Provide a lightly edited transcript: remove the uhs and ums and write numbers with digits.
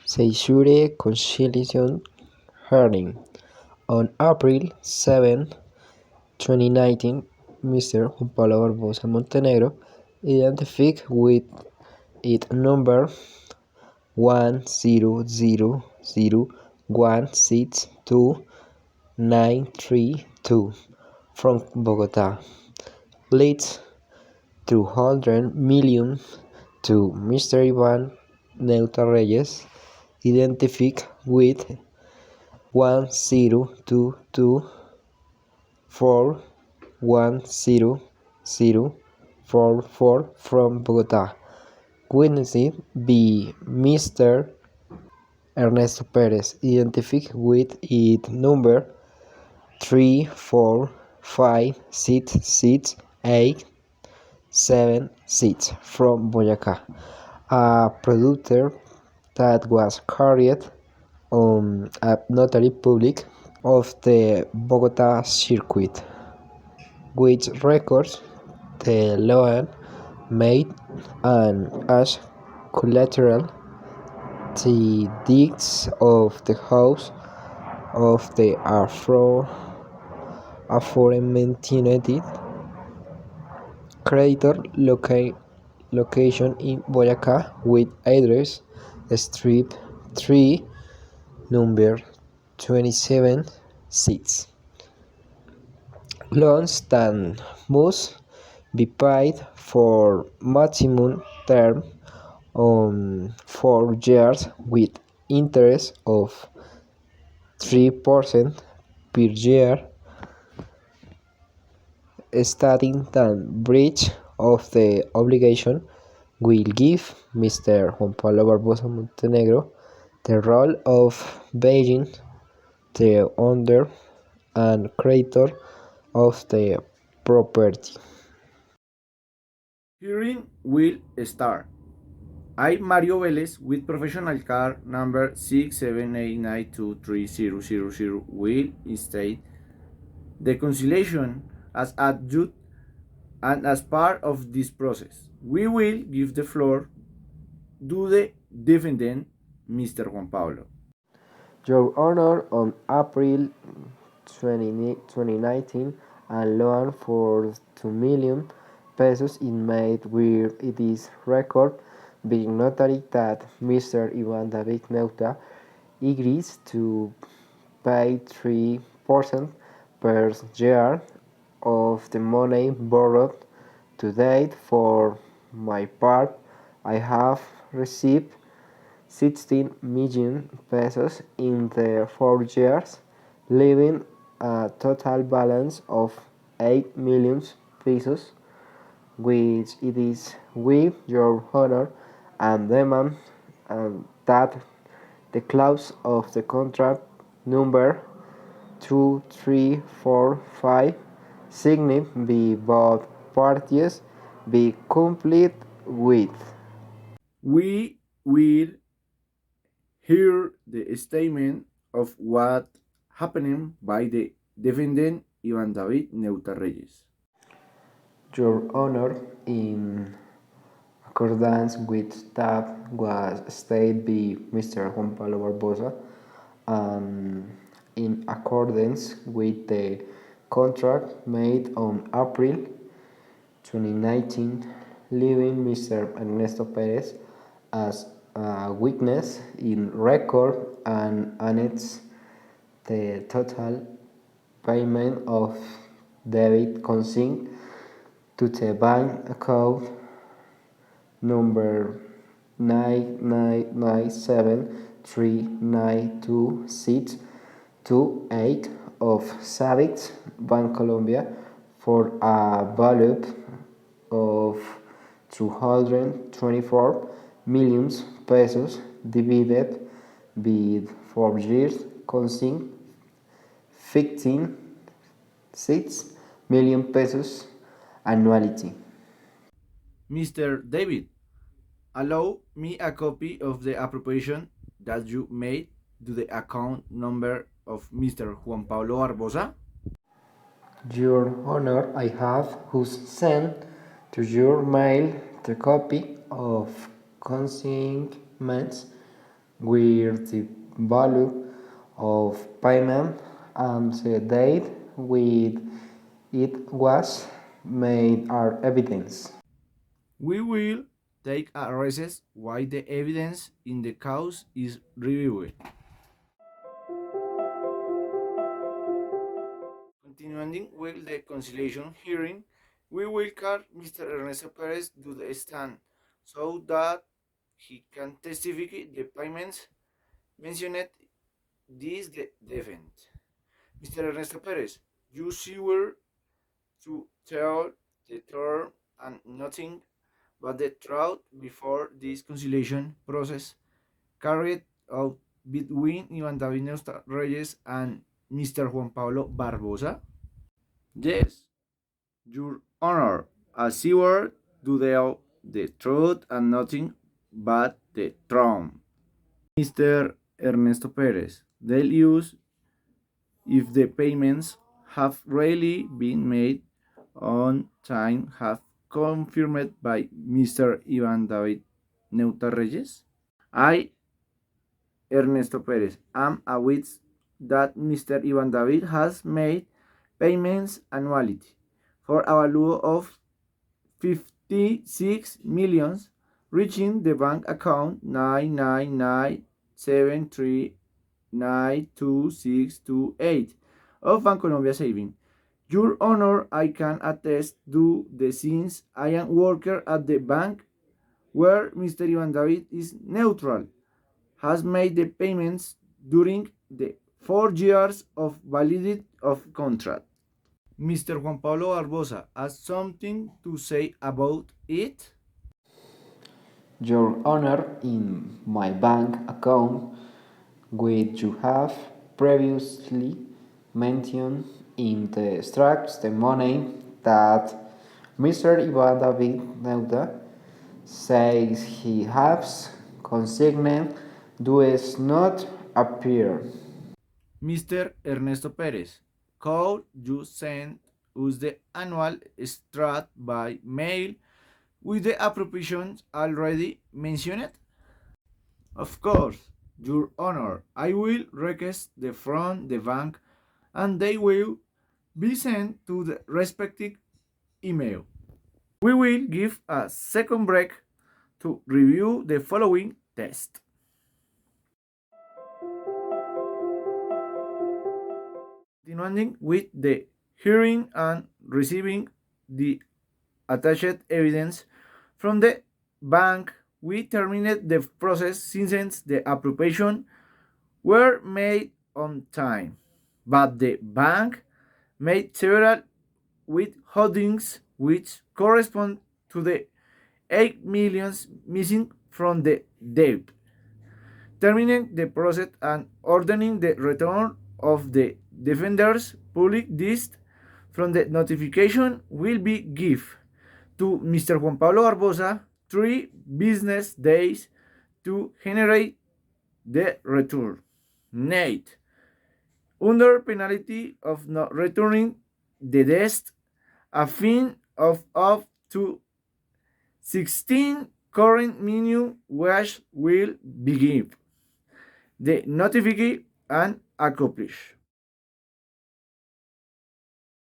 Seizure, Conciliation, Hearning. On April 7, 2019, Mr. Juan Pablo Barbosa Montenegro, identified with it number 1000162 from Bogota, leads 200 million to Mr. Ivan Neuta Reyes, identified with 1022410044 from Bogota, witnessed by Mr. Ernesto Perez, identified with it number 345668676 from Boyacá, a producer that was carried on a notary public of the Bogota circuit, which records the loan made and as collateral the deeds of the house of the aforementioned creditor location in Boyacá with address Street 3, number 27-6. Loans that must be paid for maximum term on 4 years with interest of 3% per year, stating that breach of the obligation will give Mr. Juan Pablo Barbosa Montenegro the role of being the owner and creditor of the property. Hearing will start. I, Mario Vélez, with professional card number 678923000, will state the conciliation as adjunct and as part of this process. We will give the floor to the defendant, Mr. Juan Pablo. Your Honor, on April 20, 2019, a loan for 2 million pesos is made where it is record being notary that Mr. Ivan David Neuta agrees to pay 3% per year of the money borrowed to date. For my part, I have received 16 million pesos in the 4 years, leaving a total balance of 8 million pesos, which it is with your honor and demand that the clause of the contract number 2345 signed by both parties be complete with. We will hear the statement of what happening by the defendant Ivan David Neuta Reyes. Your Honor, in accordance with that was stated by Mr. Juan Pablo Barbosa, and in accordance with the contract made on April 2019, leaving Mr. Ernesto Perez as a witness in record and annex the total payment of debit consigned to the bank account number 999739262 of Savage Bank Colombia for a value of 224 million pesos divided by 4 years, consisting 15.6 million pesos annuality. Mr. David, allow me a copy of the appropriation that you made to the account number of Mr. Juan Pablo Barbosa. Your Honor, I have who's sent to your mail the copy of consignments where the value of payment and the date with it was made are evidence. We will take a recess while the evidence in the cause is reviewed. Continuing with the conciliation hearing, we will call Mr. Ernesto Perez to the stand so that he can testify the payments mentioned this defense. Mr. Ernesto Perez, you swear to tell the truth and nothing but the truth before this conciliation process carried out between Iván David Neusta Reyes and Mr. Juan Pablo Barbosa? Yes, Your Honor, I swear to tell the truth and nothing but the truth. Mr. Ernesto Perez, they'll use if the payments have really been made on time have confirmed by Mr. Ivan David Neuta Reyes. I, Ernesto Perez, am aware that Mr. Ivan David has made payments annually for a value of 56 millions, reaching the bank account 99973922628 of Bancolombia Saving. Your Honor, I can attest to the since I am worker at the bank where Mr. Ivan David is neutral, has made the payments during the 4 years of validity of contract. Mr. Juan Pablo Barbosa has something to say about it? Your Honor, in my bank account, which you have previously mentioned in the extracts, the money that Mr. Ivan David Neuda says he has consigned does not appear. Mr. Ernesto Perez, could you send us the annual extract by mail with the appropriations already mentioned? Of course, Your Honor, I will request the from the bank and they will be sent to the respective email. We will give a second break to review the following test. Continuing with the hearing and receiving the attached evidence from the bank, we terminate the process since the appropriation were made on time. But the bank made several withholdings which correspond to the 8 millions missing from the debt, terminating the process and ordering the return of the defender's public list from the notification will be given to Mr. Juan Pablo Barbosa 3 business days to generate the return. Nate, under penalty of not returning the debt, a fine of up to 16 current minimum wage will be given. The notification and accomplished.